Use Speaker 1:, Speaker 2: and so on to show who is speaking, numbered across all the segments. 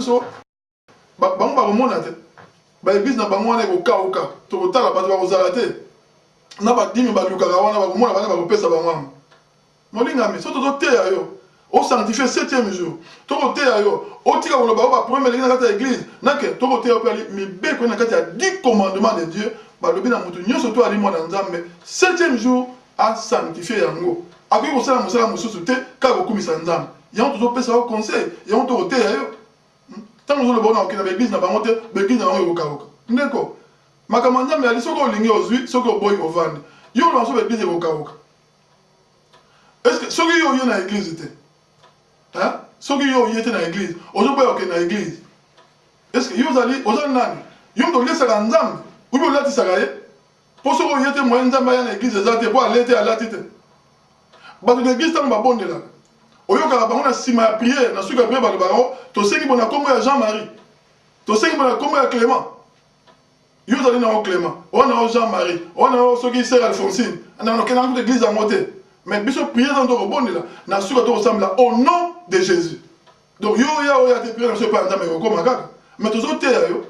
Speaker 1: so bango bakomona te baeglise na bango wana ekokauka tokotala bato bakozala te na badimi balukaka wana bakomona bana bakopesa bango wana molingami so tozoteya yo osanctifie 7e jour tokoteya yo otika koloba o baprome elingi na kati ya église nake tokoteya yo mpe ali mibeko na kati ya 10 commandements de Dieu balobi na motu nyonso to ali mwana nzambe 7e jour asanctifie yango akoki kosala mosala mosusu te kaka kokumisa nzambe yango tozopesa yo conseil yango tokoteya yo ntango ozoloba ona okenda baeglise na bango te baeglise na bango ekokauka ndeko makambo nzambe ali soki olingi ozwi soki oboyi ovandi yo oloba so baeglise ekokauka estce soki yo oye na église te soki yo oye te na église ozoboya okende na église estce yo ozali nani yo moto olesaka nzambe ubi olatisaka ye mpo soki oye te moye nzambe aya na église eza te mpo ale te alati te bato na église ntango babondelaka oyokaka bango na nsima ya priere na suki ya priere bato bango tosengi bona kombo ya Jean-Marie tosengi bona kombo ya Clément yo ozali nango Clément owana nango Jean-Marie owana nango soki sœur Alphonsine andaka nokenda nango église yango te mais biso priere ntango tokobondela na suki tokosambela au nom de Jésus donc yo oya oya te priere na so epai ya nzambe ekokoma kaka mais tozoteya yo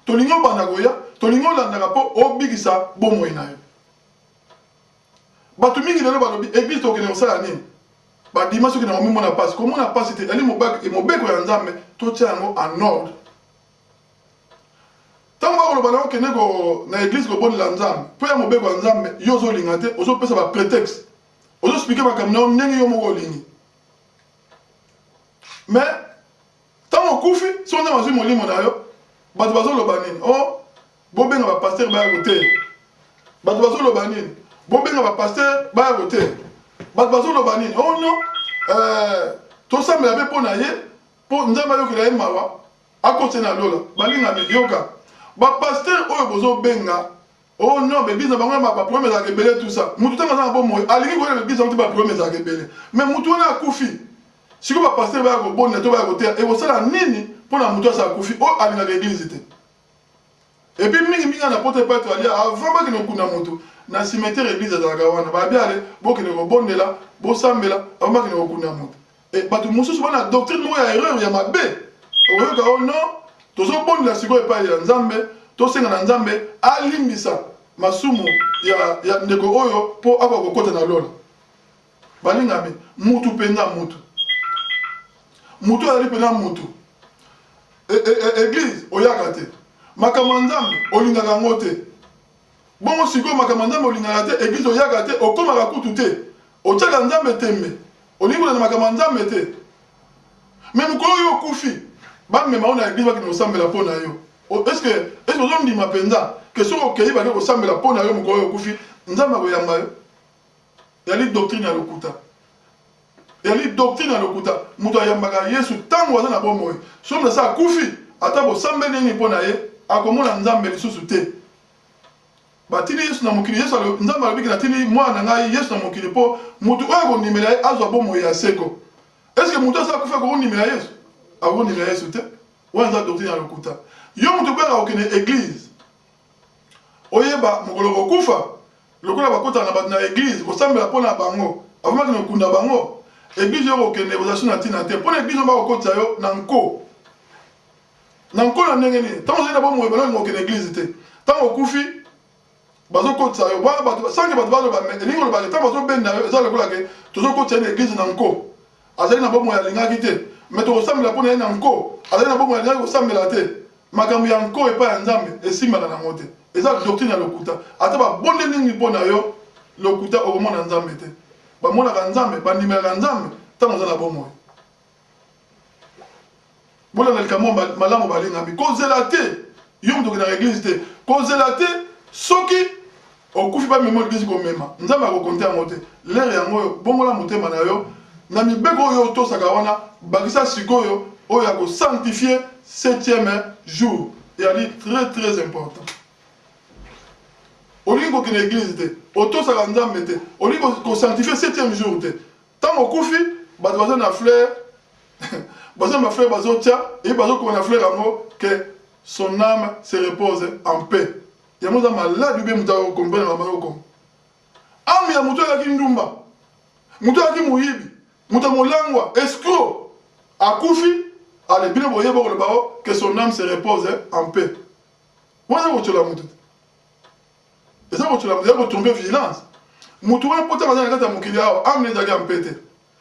Speaker 1: tolingi obanda koya tolingi olandaka mpo obikisa bomoi na yo bato mingi lelo balobi église tokende kosala nini badima soki na komimona pasi komona pasi te ali mobeko ya nzambe totia yango en ordre ntango bakoloba na okende na église kobondela nzambe mpo ya mobeko ya nzambe yo ozolinga te ozopesa baprétexte ozospike makambo na yo ndenge yo moko olingi mais ntango okufi so nzambe azwi molimo na yo bato bazoloba nini o bobenga bapaster baya koteya bato bazoloba nini bobenga bapaster baya koteya bato bazoloba nini o non tosambela mpe mpo na ye mpo nzambe ayokela ye mawa akoti na lola balingami yoka bapaster oyo bozobenga oh non baeglise na bango baproblème ezalaka ebele tout ça mutu ntango aza na bomoi alingi koyena baeglise yango te baproblème ezalaka ebele mais mutu wana akufi sikoyo bapaster baya kobonela to baya koteya ekosala nini mpo na mutu asa akufi oyo alingaka église te epuis mingi na pote pato ali avant bakende kokunda motu na cimetière église ezalaka wana babi ale bokende kobondela bosambela avant bakende kokunda motu bato mosusu bana doctrine moko ya erreur ya mabe okoyoka o non tozobondela sikoyo epai ya nzambe tosenga na nzambe alimbisa masumu ya ndeko oyo mpo akoka kokota na lola balingami mutu mpenza mutu azali mpenza mutu église oyaka te makambo ya nzambe olingaka yango te bongo sikoyo makambo ya nzambe olingaka te église oyaka te okomaka kutu te otiaka nzambe tembe olingi kolanda makambo ya nzambe te me mokolo oyo okufi bamema oyo na église bakende kosambela mpo na yo estce ozondima mpenza ke soki okei bake kosambela mpo na yo mokolo oyo okufi nzambe akoyamba yo yali doctrine ya lokuta yali doctrine ya lokuta moto ayambaka yesu ntango aza na bomoi soki moto asa akufi ata bosambeli nini mpo na ye akomona nzambe lisusu te batili yesu na mokili yesu nzambe alobiki natili mwana na ngai yesu na mokili mpo motu oyo akondimela ye azwa bomoi ya seko estce motu asa akufi akokondimela yesu akokondimela yesu te wana eza doctrine ya lokuta yo motu koyaka kokende église oyeba mokolo kokufa lokola bakotaka na bato na église kosambela mpo na bango avamaki na okunda bango église yo kokende kozala na ntina te mpo na église oyo bakokotisa yo na nko na ndenge nini ntango ozali na bomoi banolinga kokende église te ntango okufi bazokotisa yo wana bato sanke bato baloba elingi olobake ntango bazobenda yo eza lokola ke tozokotisa ye na église na nko azali na bomoi alingaki te mais tokosambela mpo na ye na nko azali na bomoi alingaki kosambela te makambo ya nko epai ya nzambe esimbaka nango te eza doctrine ya lokuta ata babonde nini mpo na yo lokuta okomona nzambe te bamonaka nzambe bandimelaka nzambe ntango oza na bomoi bolanda likambo malamu balingami kozela te yo moto okendaka église te kozela te soki okufi bamema église komema nzambe akokonte yango te lere yango oyo bongola motema na yo na mibeko oyo otosaka wana bakisa sikoyo oyo ya kosanctifie 7e jour eyali très important olingi kokende église te otosaka nzambe te olingi kosanctifie 7e jour te ntango okufi bato baza na fleur baza na fleur bazotia eye bazokoma na fleur yango ke son âme se repose en paix yango eza maladi ube moto akokomprene mama yokoma ame ya moto ayaki ndumba moto ayaki moyibi moto molangwa escroc akufi allez bien voyez bon le bao que son âme se repose en paix moi ça vous la moto et ça vous la moto vous tomber vigilance mutu wana pota bazana kata mokili awa ame ezalaki ya mpete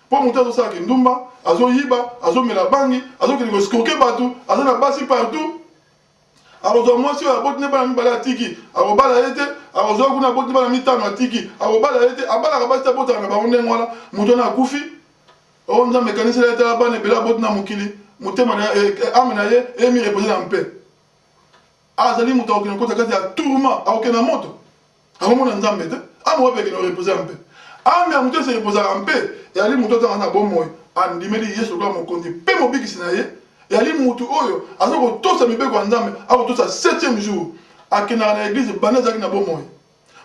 Speaker 1: mpo motu azosalaki ndumba azoyiba azomela bangi azokende koskoke bato aza na basi partout akozwa mwasi oyo aboti ne bana mibale atiki akobala ye te akozwa kuna aboti bana mitano atiki akobala ye te abalaka basi te abotaka na bango ndenge wana motu wana akufi oyo nzambe ekanisela ye tala bana ebele aboti na mokili motema ame na ye emi repose na mpe azali moto akokende kota kati ya tourment akokende na moto akomona nzambe te ame oyo pekende repose ya mpe ame ya moto ese reposaka mpe eyali moto atanga na bomoi andimeli yesu lokola mokonzi mpe mobikisi na ye eyali mutu oyo aza kotosa mibeko ya nzambe akotosa 7e jour akendaka na eglise banda azalaki na bomoi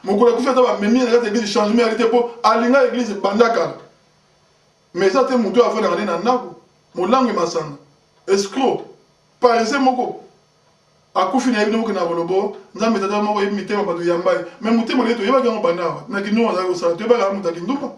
Speaker 1: mokolo akufi ata bamemi na kati ya eglise changement yali te mpo alinga eglise banda kala mais eza te mutu oyo afandaka nde na ndako molango emasanga escro parise moko akufi na yebi nde mokenda kolobo nzambe tata moko yebi mitema bato yamba ye mais motema nde toyebaki yango banda awa na kindumba azalaki kosala toyebaki yango moto akindumba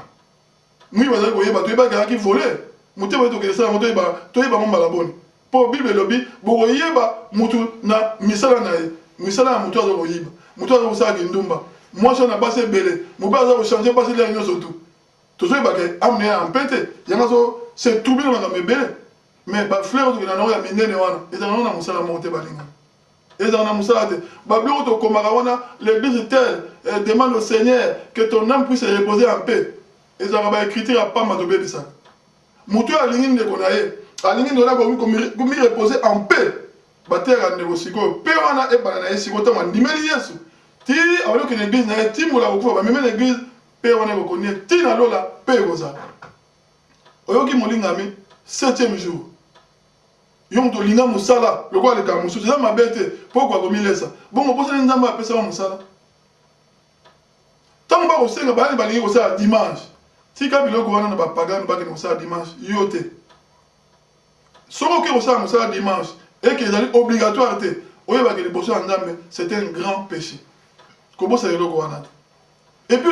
Speaker 1: mwi bazalaki koyeba toyebaki ayaki vole motema nde tokende sala yango toyeba yango mbala boni mpo bible elobi bokoyeba mutu na misala na ye misala ya mutu aza koyiba mutu aza kosalaki ndumba mwasi na basi ebele mobali aza kochange basi lere nyonso tu tozoyebaka amne ya mpe te yango azo se trouble na makambo ebele mais bafleur oyo tokenda nango ya minene wana ezala nango na mosala moko te balingana ezala na mosala te babiloko tokomaka wana l'église telle demande au seigneur que ton âme puisse reposer en paix ezalaka baécriture ya pamba tobebisaka mutu oyo alingi ndeko na ye alingi ndeko na komi reposer en paix bateyaka ndeko sikoyo mpe wana ebala na ye sikoyo ntango andimeli yesu ti abali okende église na ye ti mola kokufa bamemi na église mpe wana ekokoni ye ti na lola mpe ekozala oyoki molingami 7e jour yo moto olinga mosala lokola alekaka mosusu eza mabe te mpo okwa komilesa bongo posani nzambe apesaka mosala ntango bakosenga bayani balingi kosala dimanche tika biloko wana na bapagano bakende kosala dimanche yo te soki oke kosala mosala dimanche eke ezali obligatoire te oyebaka liboso ya nzambe c'est un grand péché kobosala eloko wana te et puis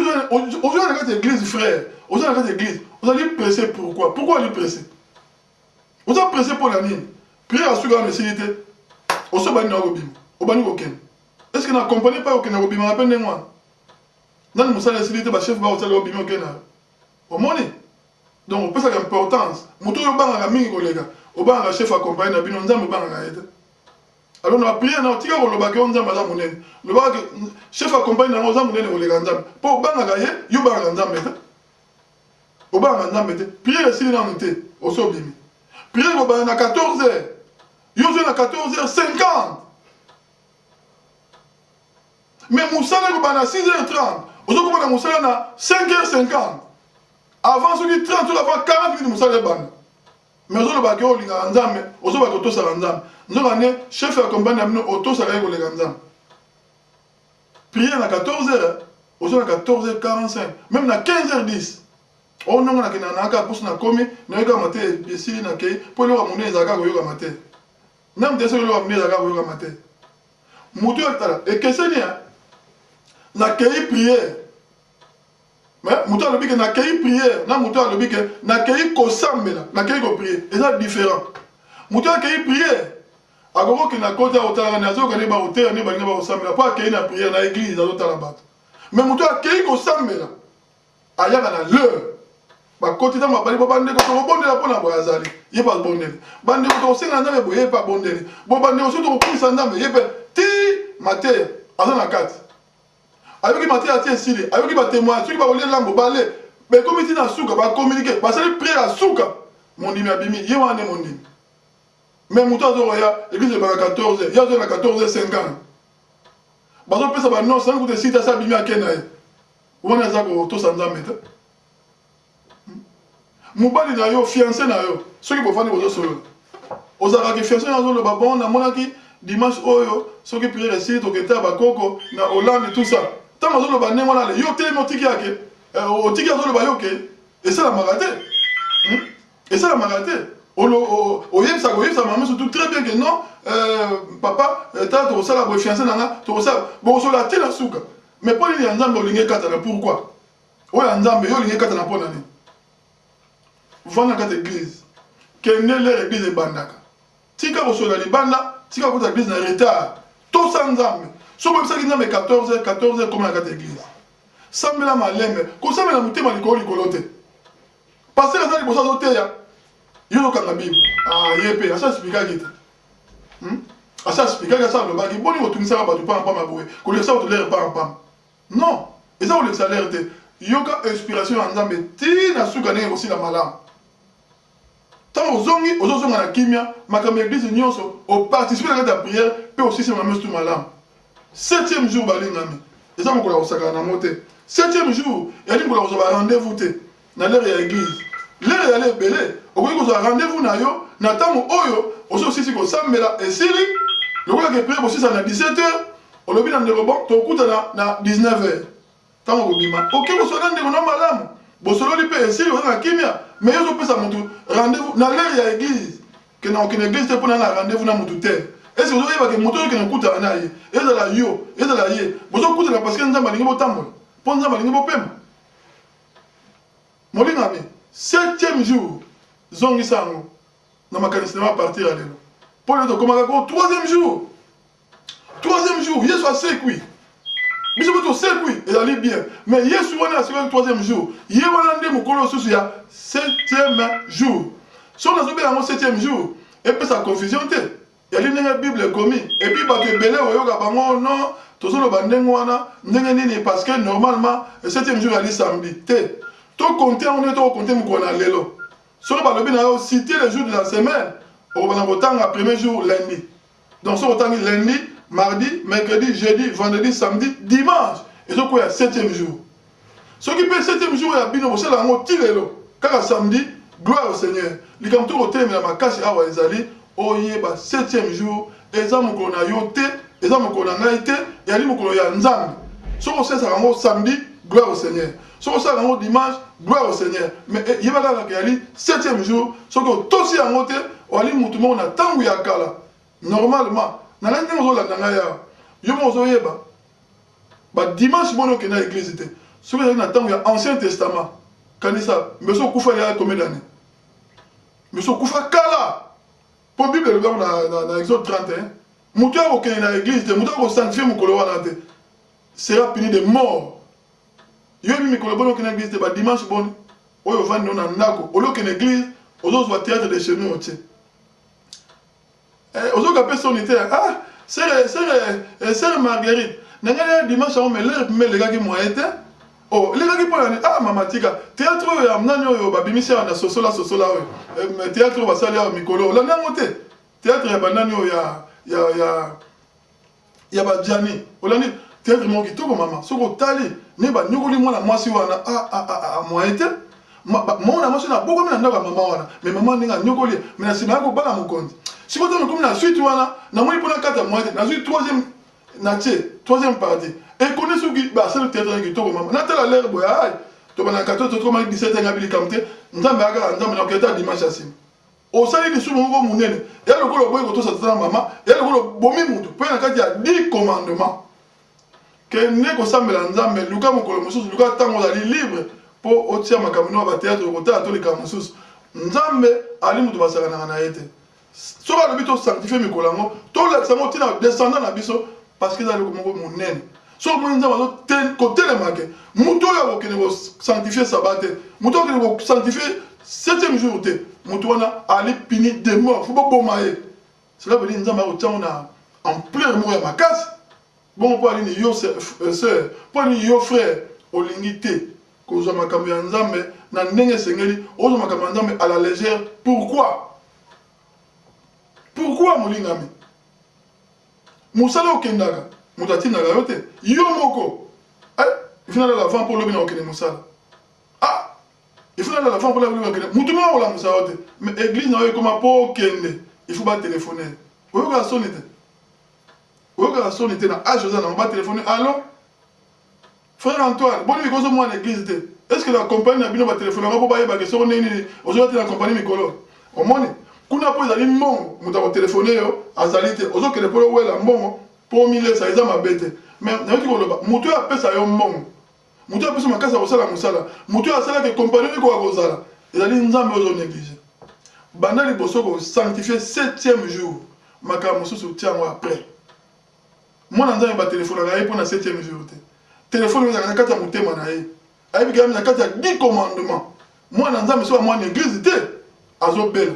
Speaker 1: ozwa na kati église frère ozwa na kati église ozali pressé pourquoi ali pressé oza pressé mpo na nini priere asuki wana esili te oso bani na kobima obani kokende est ce que na compagnie mpa okende kobimaka mpe ndenge wana nani mosala esili te bachef bakosala obimi okende nayo omoni donc opesaka importance moto oyo obangaka mingi koleka obangaka chef accompagne na bino nzambe obangaka ye te alors na priere na otika kolobaka yo nzambe aza monene lobaka chef accompagne nango oza monene koleka nzambe mpo obangaka ye yo obangaka nzambe te obangaka nzambe te priere esili nanu te oso obimi priere kobanga na 14h yo ozwi na 14h50 mais mosala ekobanga na 6h30 ozokoma na mosala na 5h50 avant soki 30 soki avant 40 minutes mosala ebanda mais ozolobaki oyo olingaka nzambe ozobaki otosaka nzambe nzoka nde chef ya compagnie na bino otosaka ye koleka nzambe priere na 14h ozwa na 14h45 même na 15h10 oyo ndongo nakendaka na kaka mposo nakomi nayoka te esili nakei mpo eloko ya monene ezalaka koyokama te name te soki eloko ya monene ezalaka koyokama te motu oyo tala ekeseni nakei priere moto alobi ke nakei priere na moto alobi ke nakei kosambela nakei kopriere eza différent moto akei priere akokokenda kota kotalaka ne azokende bakotera nde balinga bakosambela mpo akei na priere na église azotala bato mais moto akei kosambela ayaka na l'heure bakoti ntango babali bo bandeko tokobondela mpona boye azali ye mpe abondeli bandeko tokosenga nzambe boye ye mpe abondeli bo bandeko soki tokokumisa nzambe ye mpe ti mateya aza na kati ayoki mateya ati esili ayoki batémoigne soki bakolia lambo bale bekomi ti na suka bakommunike basali priere ya suka mondimi abimi ye wana nde mondimi mais moto azokoya église ebaka 14h ye azoya na 14h50 bazopesa banonse sani kuta esili tasi abimi ake na ye wana eza kotosa nzambe te mobali na yo fiancé na yo soki bofandi bozosolola ozalaka fiancé na azoloba bon namonaki dimanche oyo soki priere esili tokende ya bakoko na Hollande tout ça ntango azoloba ndenge wana ale yo telemi otiki yake otiki azoloba yo ke esalamaka te esalamaka te oyebisaka mama surtout très bien que non papa tala tokosala boye fiancé nanga tokosala bokosolola te na suka mais mpo nini ya nzambe olingi ekatana pourquoi oyo ya nzambe yo olingi ekatana mpo na nini vanda kati église kende lere église ebandaka tika kosola libanda tika kota église na retard to sa nzambe soki obisaki nzambe 14h koma na kati église sambela malembe kosambela motema likolo te paster aza liboso azoteya yo ozokanga bible ye mpe asa explikaki te asa explikaki asa alobaki boni kotungisaka bato mpama boye kolekisa bato lere mpama non eza kolekisa lere te yoka inspiration ya nzambe tina suka ndenge kosila malamu ntango ozongi ozozonga na kimia makambo ya église nyonso oparticipe na kati ya prière mpe osisima meso tu malamu 7e jour balingami eza mokolo ya kosakana nango te 7e jour yali mokolo ya kozwa barendez-vous te na lere ya église lere yali ebele okoki kozwa rendez-vous na yo na ntango oyo ozosisi kosambela esili lokolaka prière bosisa na 17h olobi na ndeko bon tokutana na 19h ntango kobima oke kosala ndeko na malamu bosololi mpe esili oza na kimia mais yo ozopesa motu rendez-vous na lere ya église ke na okende église te mpona na rendez-vous na motu te ese ozoyebake moto oyokende okutana na ye ezala yo ezala ye bozokutana parce que nzambe alingi botambola mpo nzambe alingi bopema molingami 7e jour zongisa yango na makanisi na mapartir ya lelo mpo lelo tokomaka ko 3e jour 3e jour yesu asekwi biso mpe tosekwi ezali bien mais yesu wana asekaki 3e jour ye wana nde mokolo mosusu ya 7e jour so nazobela yango 7e jour epesa confusion te yali ndenge bible ekomi epuis bato ebele oyoka bango non tozoloba ndenge wana ndenge nini parce que normalement 7e jour yali samedi te tokonte yango ndenge tokokonte mokolo na lelo soki balobi na yo citer les jours de la semaine okobana kotanga 1er jour lundi donc soki otangi lundi mardi mercredi jeudi vendredi samedi dimanche ezokoya 7e jour soki mpe 7e jour ya bino bosala yango ti lelo kaka samedi gloire au seigneur likambo to kotelemela makasi awa ezali oyeba 7e jour eza mokolo na yo te eza mokolo na ngai te eyali mokolo ya nzambe soki osalisaka yango samedi gloire au seigneur soki osalaka yango dimanche gloire au seigneur mais yebaka kaka eyali 7e jour soki otosi yango te oyali motu moko na ntango ya kala normalement na ngai ndenge ozolanda ngai awa yo moko ozoyeba badimanche moni okende na église te soki ezali na ntango ya ancien testament kanisa mbeso okufa ya combien d'année mbeso okufa kala mpo bible elobaki na exode 31 moto akokende na église te moto akosanctifie mokolo wana te sera puni de mort yoyebi mikolo boni okende na église te badimanche boni oyo ovandi no na ndako oli okende église ozozwa théâtre de chenu otie ozoka mpe soni te sere marguerite nangani dimanche yango me lere pime elekaki moye te elekaki mpo nani mama tika théâtre oyo ya nani oyo babimisi awa na sosola oyo théâtre oyo basali awa mikolo olanda yango te théâtre ya banani oyo ya bajani olandi théâtre moko kitoko mama soki otali ne banyokoli mwana mwasi wana moye te mwana mwasi na bokomi na ndako ya mama wana me mama ndenge anyokoli me na nsima ya kobala mokonzi sikoyo to mekomi na suite wana namoni mpona kati ya moye te nazwi 3e na tie 3e partie ekoni soki basali théâtre na kitoko mama natala lere boye ai tobana 14 tokoma 17 nga bilikambo te nzambe akaka nzambe na oketa dimanche ya nsima osali lisumu moko monene ya lokolo boye kotosatana mama ya lokolo bomi mutu mpo na kati ya 10 commandement kende kosambela nzambe luka mokolo mosusu luka ntango ozali libre mpo otia makambo no ya bateatre okotala to likambo mosusu nzambe ali mutu basakanaka na ye te soki alobi tosanctifie mikolo yango tolakisa yango ntina descendant na biso parce que eza eloko moko monene soki omoni nzambe azotelemake mutu oyo akokende kosanctifie saba te mutu akokende kosanctifie 7e jour te mutu wana ali puni de mort fo boboma ye cela veut dire nzambe akotiango na ampleur moko ya makasi bongo mpo alini yo sœur mpo alini yo frère olingi te kozwa makambo ya nzambe na ndenge esengeli ozwa makambo ya nzambe à la légère pourquoi molingami mosala okendaka moto atindaka yo te yo moko ifinala lavant mpo olobi na okende mosala ifinala lavant mpo olobi na okende motu moko akolamusa yo te mais église na yo ekoma mpo okende ifo batelefone oyokaka soni te na age oza nango batelefone allo frère Antoine boni mikolo ozomona na église te est ce que la compagnie na bino batelefone yango mpo bayebake soko ndenge nini ozoya te na compagnie mikolo omoni kuna mpo ezali mbongo moto akotelefone yo azali te ozokende mpo owela mbongo mpo milesa eza mabe te mais nayoki koloba moto oyo apesa yo mbongo moto oyo apesa makasi ya kosala mosala moto oyo asalaki kompani oyo ekoka kozala ezali nzambe ozonéglige banda liboso ko sanctifier 7e jour makambo mosusu tiango après mwana nzambe ba téléphone na ye pour na 7e jour te téléphone ezaka na kati ya motema na ye ayebi kaka na kati ya 10 commandement mwana nzambe so mwana église te azobela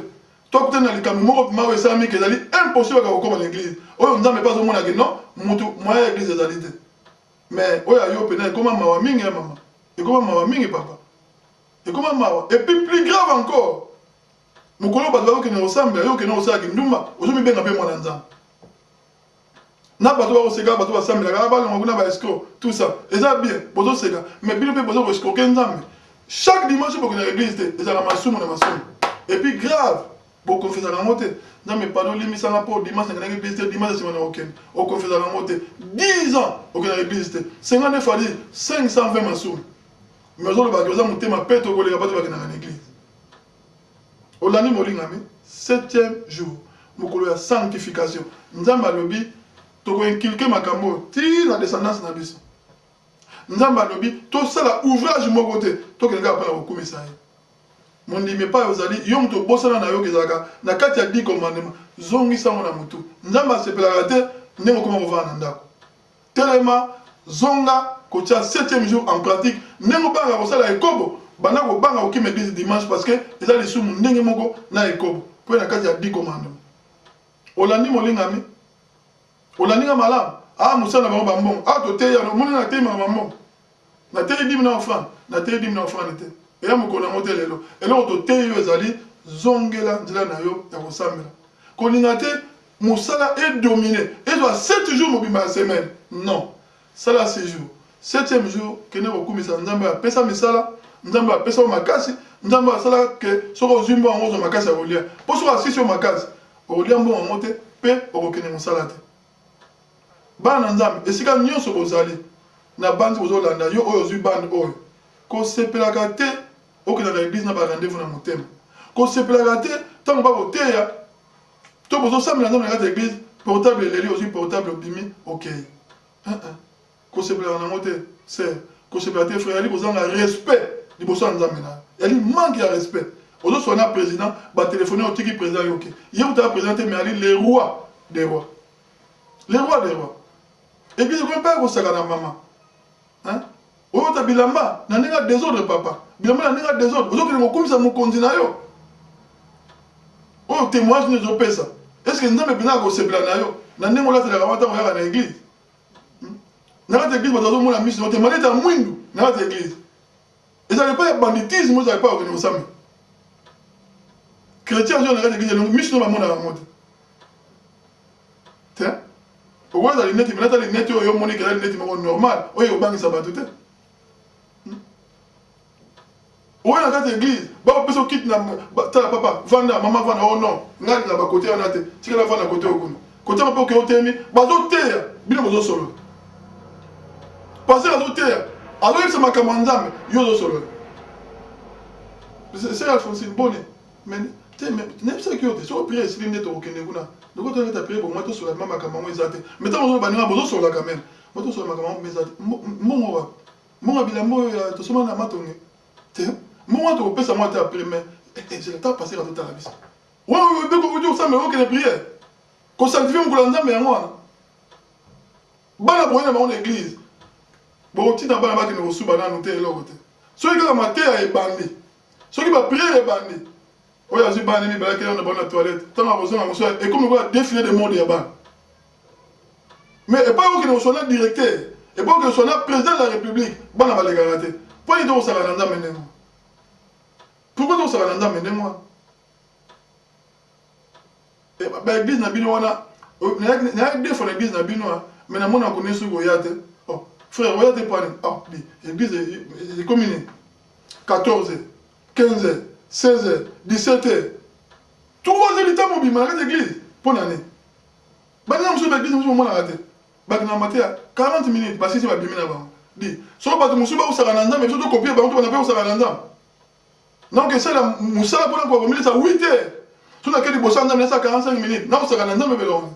Speaker 1: tokuta na likambo moko mpima oyo esalami ke ezali impossible kaka kokoma na église oyo nzambe mpe azomonake non mutu moya ya église ezali te mais oyo ayo pena ekoma mawa mingi ya mama ekoma mawa mingi papa ekoma mawa et puis plus grave encore mokolo bato bakokende kosambela yo okende kosalaki ndumba ozomibenga mpe mwana nzambe na bato bakoseka bato basambelaka balonga kuna baescro tout ça eza bien bozoseka mais bino mpe bozo koescroke nzambe chaque dimanche bokende na église te ezalaka masumu na masumu et puis grave bokonfesaka yango te nzambe pano olimisanga mpo dimanche nakendaki église te dimanche nsima na okende okonfesaka yango te 10 ans okende na église te 59 fois 520 masumu mais ozolobaki oza motema pe tokoleka bato bakendaka na église olandi molingami 7e jour mokolo ya sanctification nzambe alobi tokoinculke makambo ti na descendance na biso nzambe alobi tosala ouvrage moko te tokende kaka mpona kokumisa ye mondimi epai ozali yo moto obosana na yo kezalaka na kati ya 10 commandement zongisango na motu nzambe asepelaka te ndenge okoma kovanda na ndako telema zonga kotia 7e jour en pratique ndenge obanga kosala ekobo banda kobanga kokima église dimanche parce que eza lisumu ndenge moko na ekobo mpo na kati ya 10 commandement olandi molingami olandinga malamu mosala na bango bambongo toteya omoni nateyi maka bambongo nateyi 10 000 offrande nateyi 10 000 offrande te eya mokolo yango te lelo eloko toteyi yo ezali zongela nzela na yo ya kosambela kolinga te mosala edomine ezwa 7 jours mobimba ya semaine non sala 6 jours 7e jour kende kokumisa nzambe apesa misala nzambe apesa yo makasi nzambe asala ke soki ozwi mbongo yango ozwa makasi ya kolia mpo soki asisi yo makasi okolia mbongo yango te mpe okokende mosala te bana nzambe esika nyonso bozali na bandi bozolanda yo oyo ozwi bande oyo kosepelaka te okendaka église na barendez-vous na motema kosepelaka te ntango bakoteya to bozosambela nzambe na kati ya église portable eleli ozwi portable obimi okei kosepelaka nango te ser kosepela te frère yali kozanga respect liboso ya nzambe na yali manque ya respect ozoswana président batelefone otiki président yoke ye otala président te mais ali le roi des rois le roi des rois église ekomi mpe akosaka na mama oyota bilamba na ndenge ya désordre papa bilamba na ndenge ya désordre ozokende kokumisa mokonzi na yo oyo témoignage nini ezopesa est ce que nzambe mpenza akosepela na yo na ndenge olatelaka mata koyaka na église na kati ya église bato azomona miso no te maleta ya mwindu na kati ya église ezali pa ya banditisme ezali pa okende kosambela chrétien ozo na kati ya église elongo miso no bamonaka yango te okoza lineti menata lineti oyo omoni keza lineti moko normal oyo obangisa bato te oyo na kati ya église bakopesa okiti na tala papa vanda mama vanda oh non ngai na bakote wana te tikala vanda kote okuna kote mpe oke otemi bazoteya bino bozosolola paster azoteya azoyebisa makambo ya nzambe yo ozosolola ser alfonsine bone mais nayebisaki yo te soki oprie esili nde tokokende kuna loko toyeta prie bongo mwa tosolola ma makambo yango eza te mais ntango ozoloba baninga bozosola quand même botosola makambo yango eza te mbongo wapi mbongo ya bilamba oyo tosomana na matonge te mbongo wana tokopesa mwa te apres mais c'est le temps passé katotala biso oyo bekokoti kosambela okende priere kosanctifie mokolo ya nzambe yango wana bana boye na bango na église bokotina bana bakende kosuba nanu te eloko te soki kaka mateya ebandi soki bapriere ebandi oyo azwi bana nini balaki na bango na toilette ntango akozonga mosu ekomi koya défilé de monde ya bana mais epai okende koswana directeur epai okende koswana président de la république bana balekaka te mpo nini tokosaka na nzambe ndenge pourquoi tokosaka na nzambe ndenge wana baeglise na bino wana nayaki deux fois na église na bino mais namona akone soki oya te frère oya te pane église ekomi nini 14h 15h 16h 17h 3h du temps mobima na kati église mpo na nini baninga mosusu baeglise mosusu omonaka te bakina mateya 40 minutes basisi babimi na bango di soki bato mosusu bakosaka na nzambe biso tokopie bango to bana mpe kosaka na nzambe donc esala mosala mpona kokomilisa 8h so nakeli liboso ya nzambe nasa 45 minutes nakosaka na nzambe belongo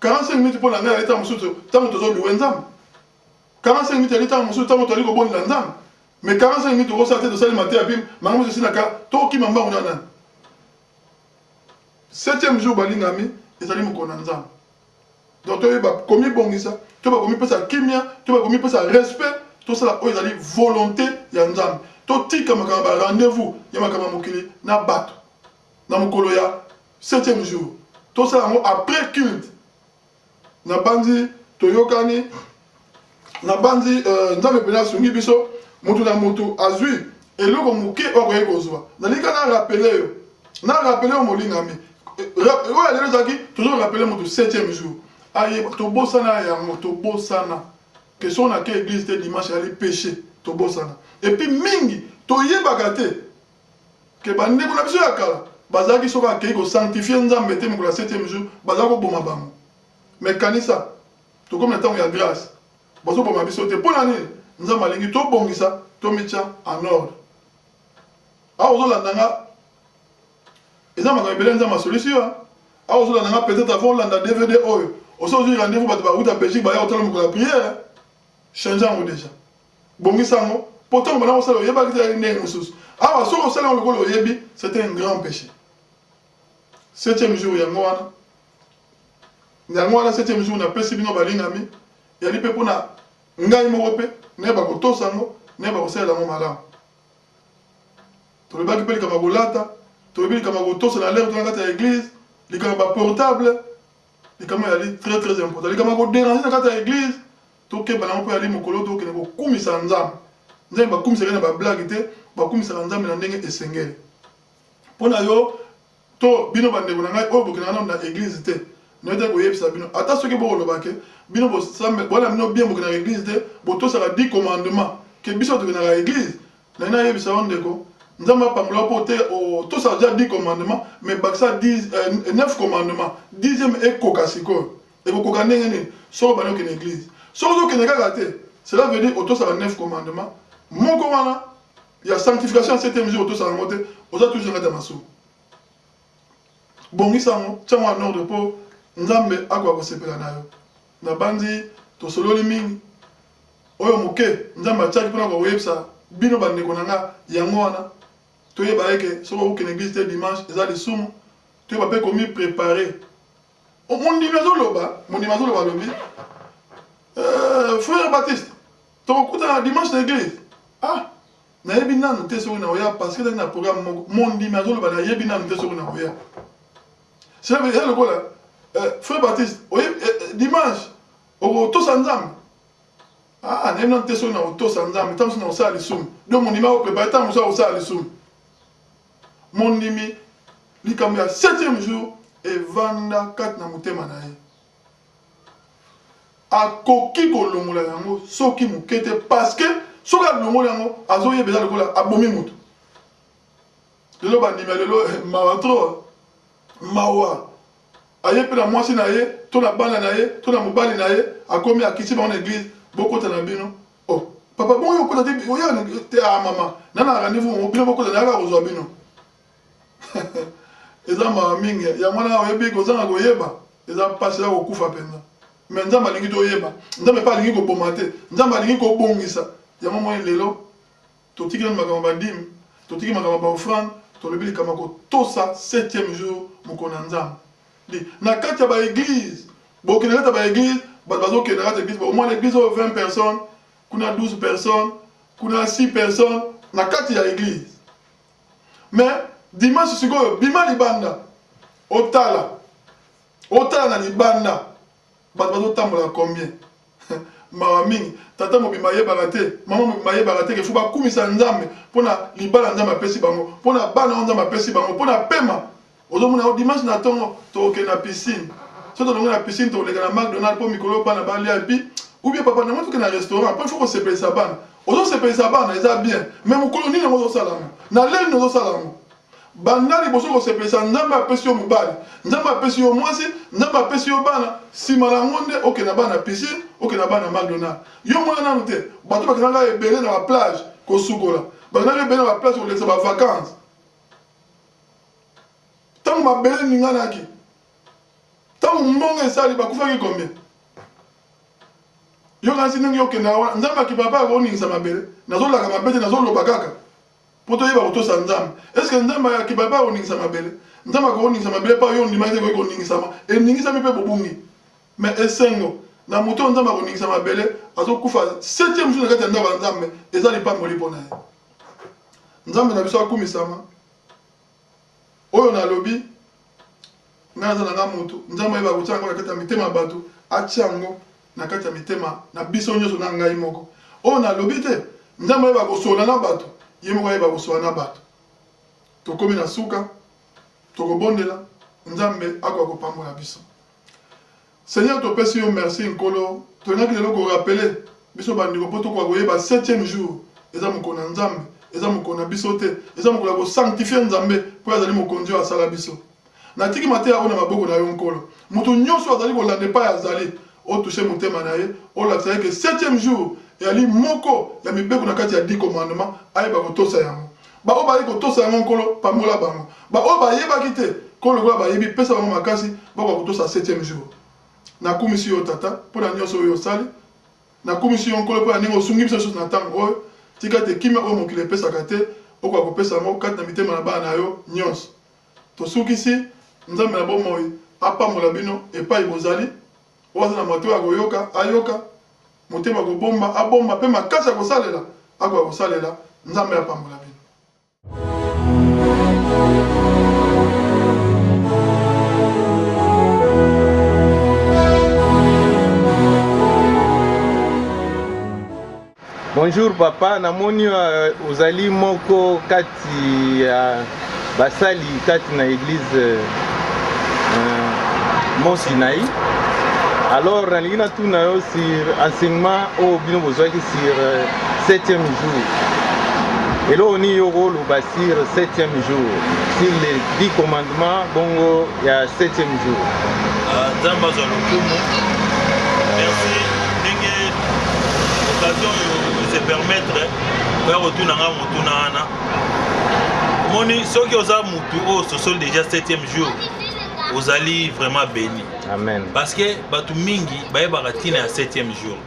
Speaker 1: 45 minutes mpo na ngai ali ntango mosusu ntango tozoluwe nzambe 45 minutes ali ntango mosusu ntango toali kobondela nzambe mais 45 minutes okosala te tosali mateya pi mango mosusu esilaka tokokima mbango na nani 7e jour balingami ezali mokolo na nzambe donc toyeba komi bongisa toyeba komi pesa kimia toyeba komi pesa respect tosala oyo ezali volonté ya nzambe totika makambo ba rendez-vous ya makambo mokili na bato na mokolo ya 7e jour tosala yango après culte na bandi toyokani na bandi nzambe pena asungi biso mutu na mutu azwi eloko moke okoki kozwa nalika na rappele yo molingami oyo alelo ezalaki toujours rappele mutu 7e jour ayeba tobosana yango tobosana question na ke église te dimanche ali péché tobosana et puis mingi toyebaka te ke bandeko na biso ya kala bazalaki soki akei kosanctifie nzambe te mokolo ya 7e jour bazalaki koboma bango mais kanisa tokomi na ntango ya grâce bazoboma biso te mpo na nini nzambe alingi tobongisa tomitya en ordre awa ozolanda nga eza makambo ebele nzambe asolution awa ozolanda nga peut-être avant olanda dvd oyo oso ozwi rendez-vous bato bauta belgique baya kotala mokolo ya prière change yango déjà bongisa yango mpo ntango bana kosala oyebaki te yali ndenge mosusu awa soki osala yango lokola oyebi c'était un grand péché 7e jour yango wana 7e jour napesi bino balingami yali mpe mpona ngai moko mpe nayeba kotosa yango nayeba kosalela yango malamu tolobaki mpe likama kolata tolobi likama kotosa na lere tona kati ya église likama baportable likama yali très très important likama kodérange na kati ya église tokeba nango mpo yali mokolo tokende kokumisa nzambe nzambe bakumisaka na bablage te bakumisaka nzambe na ndenge esengeli mpo na yo to bino bandeko na ngai oyo bokendaka nano na église te noyete koyebisa bino ata soki bokolobake bino bona bino bien bokendaka église te botosaka 10 commandement ke biso tokendaka église na ina yebisa yo ndeko nzambe apangola mpo te tosala déjà 10 commandement mais bakisa 9 commandement 10e ekoka sikoyo ekokoka ndenge nini soko bani okende église soko ozokende kaka te cela veut dire otosala 9 commandement moko wana ya sanctification ya 7e jour otosala yango te oza toujours ngati ya masumu bongisa yango tiango en ordre mpo nzambe akoka kosepela na yo na bandi tosololi mingi oyo moke nzambe atiaki mpona koyebisa bino bandeko na nga yango wana toyeba eke soki okende église te dimanche eza lisumu toyeba mpe komi préparé mondimi azoloba alobi frère Baptiste tokokutana dimanche na église nayebi nanu te soki na oya parce que ezali na programme moko mondimi azoloba nayebi nanu te soki na oya cela veut dire lokola frère Baptiste dimanche okotosa nzambe nayebi nanu te soki na otosa nzambe ntango soki na osala lisumu donc mondimi akoprépare ntango mosu akosala lisumu mondimi likambo ya 7e jour evanda kati na motema na ye akoki kolongola yango soki moke te parce que soki alongola yango azoyeba eza lokola abomi moto lelo bandimi ya lelo mawa tro mawa aye mpe na mwasi na ye to na bana na ye to na mobali na ye akomi akisi bango na église bokota na bino papa bongo okota te oya te mama nana rendez-vous bino bokota na yaka kozwa bino eza mawa mingi ya mwana oyebi kozanga koyeba eza mpasi ya kokufa mpenza mais nzambe alingi toyeba nzambe mpe alingi koboma te nzambe alingi kobongisa yango moi lelo totiki nani makambo badime totiki makambo baofrande tolobi likama kotosa 7e jour mokolo na nzambe na kati ya baéglise bokende kati ya baéglise bato bazokende kati ya église omwana église oyo 20 personnes kuna 12 personnes kuna 6 personnes na kati ya église mais dimanche sikoyo bima libanda otala na libanda bato bazotambola combien mawa mingi tata mobimba ayebaka te mama mobimba ayebaka te kefu bakumisa nzambe mpona libala nzambe apesi bango mpona bana o nzambe apesi bango mpona pema ozomona yo dimanche na ntongo tokokende na piscine so tolongi na piscine tokoleka na McDonald mpo mikolo bana balia epi ou bien papa nango tokende na restaurant mpo ifo kosepelisa bana ozosepelisa bana eza bien mais mokolo nini yango ozosala yango na leli ozosala yango banda liboso kosepelisa nzambe apesi yo mobali nzambe apesi yo mwasi nzambe apesi yo bana nsima nango nde okende na bana piscine okende na bana McDonald yo mwana nanu te bato bakendaka ebele na baplage kosukola bakendaka ebele na baplage kolekisa bavacance ntango mabele ninganaki ntango mbongo esali bakufaki combien yo kasi ndenge okende wana nzambe akipapa akoningisa mabele nazolaka mabe te nazoloba kaka po toyeba kotosa nzambe estce nzambe akipapa akoningisa mabele nzambe akoningisa mabele pa yo ndima ete koningisama eningisami mpe bobungi mais esengo na moto nzambe akoningisa mabele azokufa 7e jour na kati ya ndako ya nzambe eza lipamboli mpo na ye nzambe na biso akumisama oyo nalobi ngai aza na nga moto nzambe ayeba kotia yango na kati ya mitema ya bato atia yango na kati ya mitema na biso nyonso na ngai moko oyo nalobi te nzambe ayeba kosola na bato ye moko ayeba kosola na bato tokomi na suka tokobondela nzambe akoka kopambola biso Seigneur topesi yo merci nkolo tolingaki lelo korapele biso bandeko mpo tokoka koyeba 7e jour eza mokolo na nzambe eza mokolo na biso te eza mokolo ya kosanctifie nzambe mpo azali mokonzi oyo asala biso natiki mateya oyo na maboko na yo nkolo moto nyonso azali kolanda epai azali otushe motema na ye olakisa ye ke 7e jour eyali moko ya mibeko na kati ya 10 commandement ayeba kotosa yango baoyo bayei kotosa yango nkolo pambola bango baoyo bayebaki te nkolo lokola bayebi pesa bango makasi bakoka kotosa 7e jour nakumisi yo tata mpona nyonso oyo osali nakumisi yo nkolo mpona ndenge osungi biso susu na ntango oyo tika te kimia oyo mokili epesaka te okoka kopesa yango kati na mitema na bana na yo nyonso tosukisi nzambe na bomoi apambola bino epai bozali oyo aza na moto ya koyoka ayoka motema kobomba abomba mpe makasi ya kosalela akoka kosalela nzambe apambola bino.
Speaker 2: Bonjour papa, namoni ozali moko kati ya basali kati na église Mont Sinaï. Alors nalingi natuna yo sur enseignement oyo bino bozwaki sur 7e jour. Elo oni yo koloba sur 7e jour, sur les 10 commandements bongo ya 7e jour.
Speaker 3: Nzambe azwa lokumu. Merci. Ndenge occasion se permettre de retourner à Moutouna. Moni, ceux qui ont moutu, ce sont déjà 7e jour. Vous allez vraiment béni.
Speaker 2: Amen.
Speaker 3: Parce que Batu Mingi, Bayebaratine à 7e jour.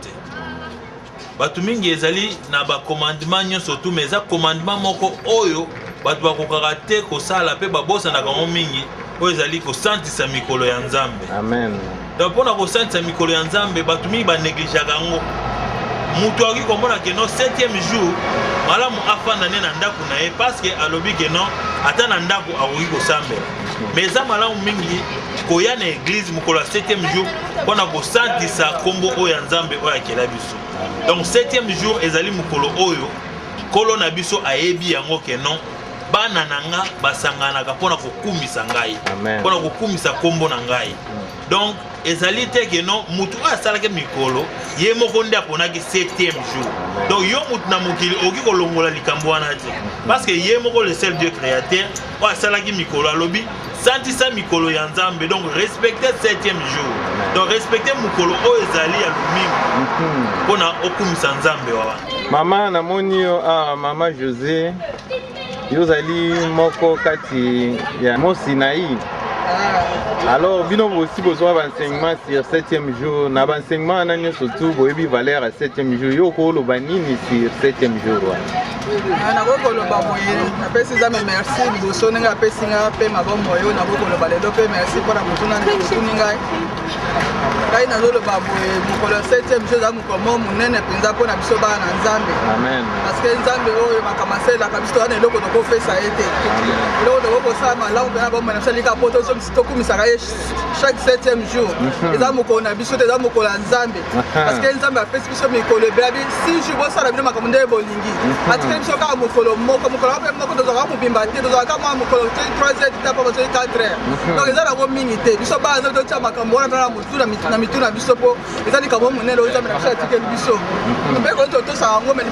Speaker 3: Batu Mingi, ils allaient na ba commandement, surtout, mais ça commandement moko oyo, Batu Bakokarate, Kosala, Pe Babosa na Gamon Mingi, ils allaient ko senti sa mikolo ya Nzambe.
Speaker 2: Amen.
Speaker 3: Donc, pour na senti sa mikolo ya Nzambe, Batu Mingi ba négliger gango. Mutu aki komona ke no 7e jour malamu afanda ne na ndaku na ye parce que alobi ke no ata na ndaku akoki kosambela mais eza malamu mingi koya na église mokolo ya 7e jour mpona kosantisa kombo oyo ya nzambe oyo akela biso donc 7e jour ezali mokolo oyo kolo na biso ayebi yango ke non bana na nga basanganaka mpona kokumisa ngai mpona kokumisa kombo na ngai donc ezali te ke non mutu oyo asalaki mikolo ye moko nde aponaki 7e jour donc yo mutu na mokili okoki kolongola likambo wana te parce que ye moko le seul Dieu créateur oyo asalaki mikolo alobi santisa mikolo ya nzambe donc respecter 7e jour donc respecter mokolo oyo ezali ya lomingo mpona okumisa nzambe wa wana.
Speaker 2: Mama namoni yo mama José yo ozali moko kati ya Mont Sinaï. Alors, bino aussi besoin d'enseignement sur 7e jour. Na enseignement nani surtout boyebi valeur à 7e jour. Yo ko lo banini sur 7e jour.
Speaker 4: Na ko lo ba moye. Na pesi za me merci liboso ninga pesi nga pe mabombo yo na ko lo ba lelo pe merci pour la mutuna ninga. Kai na lo ba moye mukolo 7e jour za mukomo munene penza pona biso ba na Nzambe.
Speaker 2: Amen.
Speaker 4: Parce que Nzambe oyo makamasela kabiso na eloko to ko fesa ete. Eloko to ko sama la on na bomba na salika poto so tokumisa chaque 7e jour. Eza mukolo na biso te eza mukolo Nzambe. Parce que Nzambe a fait biso mikolo bebi 6 jours bo sala bino makambo bolingi. Atikeli biso ka mukolo moko ape moko to za mubimba te to za ka mukolo 3h tapa bo 4h. Donc eza na bo mingi te. Biso ba nzo to tia makambo na mutuna na mituna biso po eza likambo munene oyo Nzambe na biso atikeli biso. Mbe ko to sa ngo me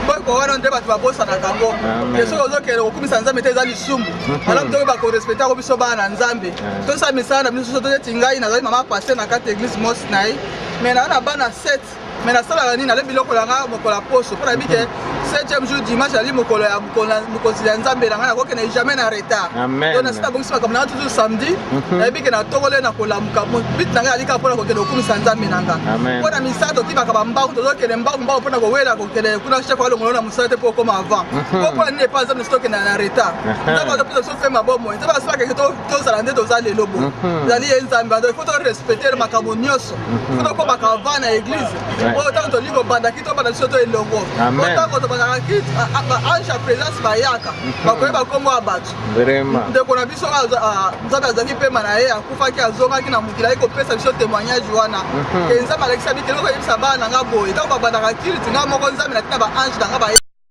Speaker 4: bo ko wana nde batu babosa na kango. Yeso ko zokele okumisa Nzambe te eza lisumu. Alors to ba ko respecter ko biso ba na Nzambe. To sa misana biso to tingai na mama passer na kati église Mont Sinaï mais na bana 7 mais na sala nini na le biloko langa mokola poso pour habiter 7e jour dimanche ali mokolo ya mokonzi ya nzambe na ngai nakokende jamais na retard donc nasita bongisi makambo nanga toujours samedi nayebi ke natokole na kolamuka bit na ngai alika mpona kokende kokumisa nzambe na nga mpo na misala tokibaka bambaku tozokende mbaku mpona kowela kokende kuna chef alongolo na mosala te mpo okoma avant po mpona nini epa nzambe sitokende na retard nzambe azopesa biso fe mabomo nzambe asipakeke tozala nde toza lelo bo ezali ye nzambe ado ifo torespecte makambo nyonso fo tokomaka avant na église oyo ntango tolingi kobandaki tobanda biso to elongo po ntango tobandaka kiti baange ya présence bayaka bakoyeba kombo ya bato ndeko na biso nzambe azalaki pema na ye akufaki azongaki na mokili ayi kopesa biso témoignage wana ke nzambe alakisa bikeli okoyebisa bana na nga boye ntango babandaka kiliti nga moko nzambe natina baange na nga